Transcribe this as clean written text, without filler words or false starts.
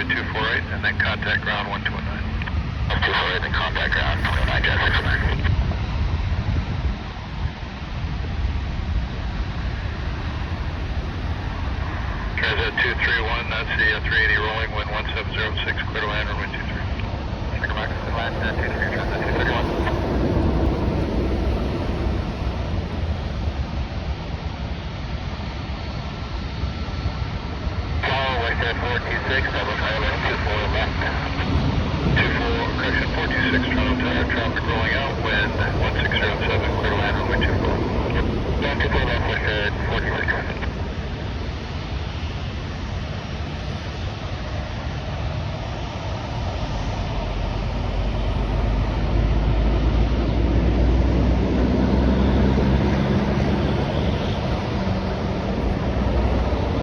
runway 248, and then contact ground 129. 248, then contact ground 129, Jet 69. Transat 231, that's the A380 rolling, wind 1706, clear to land, runway 23. Second box, land 23, Transat 231. Western 426, that was Highland 24 left. 24, correction 426, Toronto Tower, traffic rolling out, wind 1607, clear to land, runway 24. Down 24 left, Western 426.